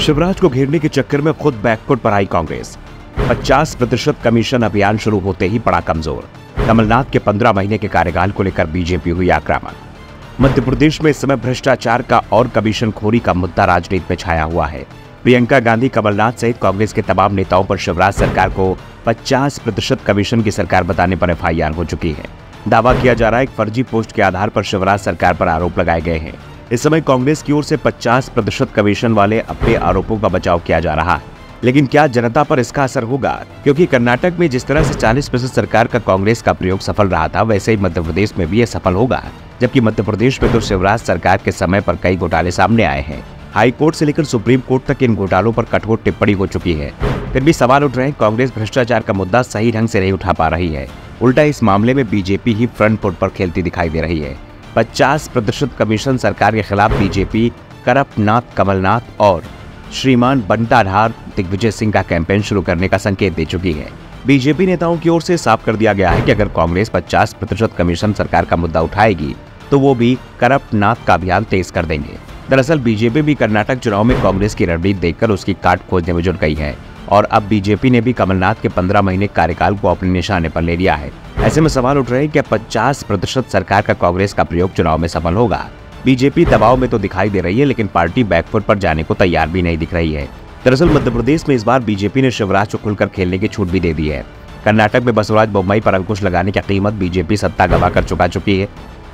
शिवराज को घेरने के चक्कर में खुद बैकफुट पर आई कांग्रेस। 50% कमीशन अभियान शुरू होते ही पड़ा कमजोर। कमलनाथ के 15 महीने के कार्यकाल को लेकर बीजेपी हुई आक्रामक। मध्य प्रदेश में इस समय भ्रष्टाचार का और कमीशनखोरी का मुद्दा राजनीति में छाया हुआ है। प्रियंका गांधी, कमलनाथ सहित कांग्रेस के तमाम नेताओं पर शिवराज सरकार को 50% कमीशन की सरकार बताने पर एफआईआर हो चुकी है। दावा किया जा रहा है कि फर्जी पोस्ट के आधार पर शिवराज सरकार पर आरोप लगाए गए हैं। इस समय कांग्रेस की ओर से 50% कमीशन वाले अपने आरोपों का बचाव किया जा रहा है, लेकिन क्या जनता पर इसका असर होगा? क्योंकि कर्नाटक में जिस तरह से 40% सरकार का कांग्रेस का प्रयोग सफल रहा था, वैसे ही मध्य प्रदेश में भी यह सफल होगा। जबकि मध्य प्रदेश में तो शिवराज सरकार के समय पर कई घोटाले सामने आए हैं। हाई कोर्ट से लेकर सुप्रीम कोर्ट तक इन घोटालों पर कठोर टिप्पणी हो चुकी है। फिर भी सवाल उठ रहे हैं, कांग्रेस भ्रष्टाचार का मुद्दा सही ढंग से नहीं उठा पा रही है। उल्टा इस मामले में बीजेपी ही फ्रंट फुट पर खेलती दिखाई दे रही है। 50% कमीशन सरकार के खिलाफ बीजेपी करप्ट नाथ कमलनाथ और श्रीमान बंटाधार दिग्विजय सिंह का कैंपेन शुरू करने का संकेत दे चुकी है। बीजेपी नेताओं की ओर से साफ कर दिया गया है कि अगर कांग्रेस 50% कमीशन सरकार का मुद्दा उठाएगी तो वो भी करप्ट नाथ का अभियान तेज कर देंगे। दरअसल बीजेपी भी कर्नाटक चुनाव में कांग्रेस की रणनीति देखकर उसकी काट खोजने में जुट गई है और अब बीजेपी ने भी कमलनाथ के 15 महीने कार्यकाल को अपने निशाने पर ले लिया है। ऐसे में सवाल उठ रहे हैं कि 50% सरकार का कांग्रेस का प्रयोग चुनाव में सफल होगा। बीजेपी दबाव में तो दिखाई दे रही है, लेकिन पार्टी बैकफुट पर जाने को तैयार भी नहीं दिख रही है। दरअसल मध्य प्रदेश में इस बार बीजेपी ने शिवराज को खुलकर खेलने की छूट भी दे दी है। कर्नाटक में बसवराज बोम्मई पर अंकुश लगाने की कीमत बीजेपी सत्ता गवा कर चुकी है।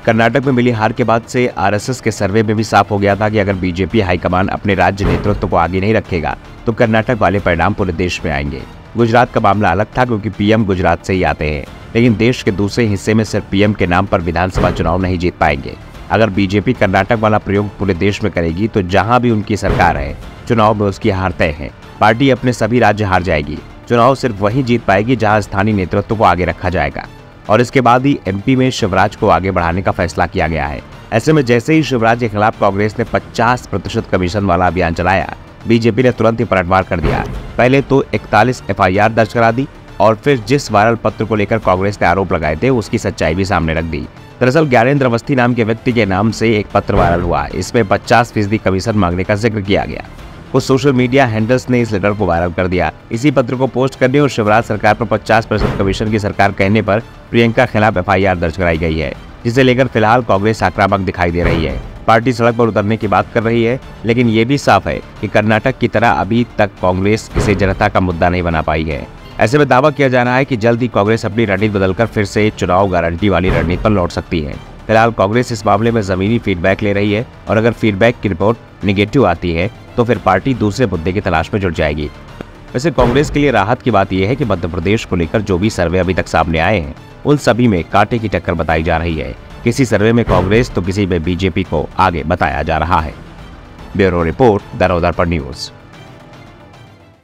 कर्नाटक में मिली हार के बाद से आरएसएस के सर्वे में भी साफ हो गया था कि अगर बीजेपी हाईकमान अपने राज्य नेतृत्व को आगे नहीं रखेगा तो कर्नाटक वाले परिणाम पूरे देश में आएंगे। गुजरात का मामला अलग था, क्योंकि पीएम गुजरात से ही आते हैं, लेकिन देश के दूसरे हिस्से में सिर्फ पीएम के नाम पर विधानसभा चुनाव नहीं जीत पाएंगे। अगर बीजेपी कर्नाटक वाला प्रयोग पूरे देश में करेगी तो जहां भी उनकी सरकार है, चुनाव में उसकी हार तय है। पार्टी अपने सभी राज्य हार जाएगी। चुनाव सिर्फ वही जीत पाएगी जहां स्थानीय नेतृत्व को आगे रखा जाएगा। और इसके बाद ही एमपी में शिवराज को आगे बढ़ाने का फैसला किया गया है। ऐसे में जैसे ही शिवराज के खिलाफ कांग्रेस ने 50% कमीशन वाला अभियान चलाया, बीजेपी ने तुरंत ही पलटवार कर दिया। पहले तो 41 एफआईआर दर्ज करा दी और फिर जिस वायरल पत्र को लेकर कांग्रेस ने आरोप लगाए थे उसकी सच्चाई भी सामने रख दी। दरअसल ज्ञानेंद्र अवस्थी नाम के व्यक्ति के नाम से एक पत्र वायरल हुआ। इसमें 50% कमीशन मांगने का जिक्र किया गया। कुछ सोशल मीडिया हैंडल्स ने इस लेटर को वायरल कर दिया। इसी पत्र को पोस्ट करने और शिवराज सरकार पर 50% कमीशन की सरकार कहने पर प्रियंका के खिलाफ एफआईआर दर्ज कराई गई है, जिसे लेकर फिलहाल कांग्रेस आक्रामक दिखाई दे रही है। पार्टी सड़क पर उतरने की बात कर रही है, लेकिन ये भी साफ है कि कर्नाटक की तरह अभी तक कांग्रेस इसे जनता का मुद्दा नहीं बना पाई है। ऐसे में दावा किया जा रहा है कि जल्द ही कांग्रेस अपनी रणनीति बदलकर फिर से चुनाव गारंटी वाली रणनीति पर लौट सकती है। फिलहाल कांग्रेस इस मामले में जमीनी फीडबैक ले रही है और अगर फीडबैक की रिपोर्ट निगेटिव आती है तो फिर पार्टी दूसरे मुद्दे की तलाश में जुट जाएगी। वैसे कांग्रेस के लिए राहत की बात यह है कि मध्य प्रदेश को लेकर जो भी सर्वे अभी तक सामने आए हैं उन सभी में कांटे की टक्कर बताई जा रही है। किसी सर्वे में कांग्रेस तो किसी में बीजेपी को आगे बताया जा रहा है। ब्यूरो रिपोर्ट, दरोदर पर न्यूज।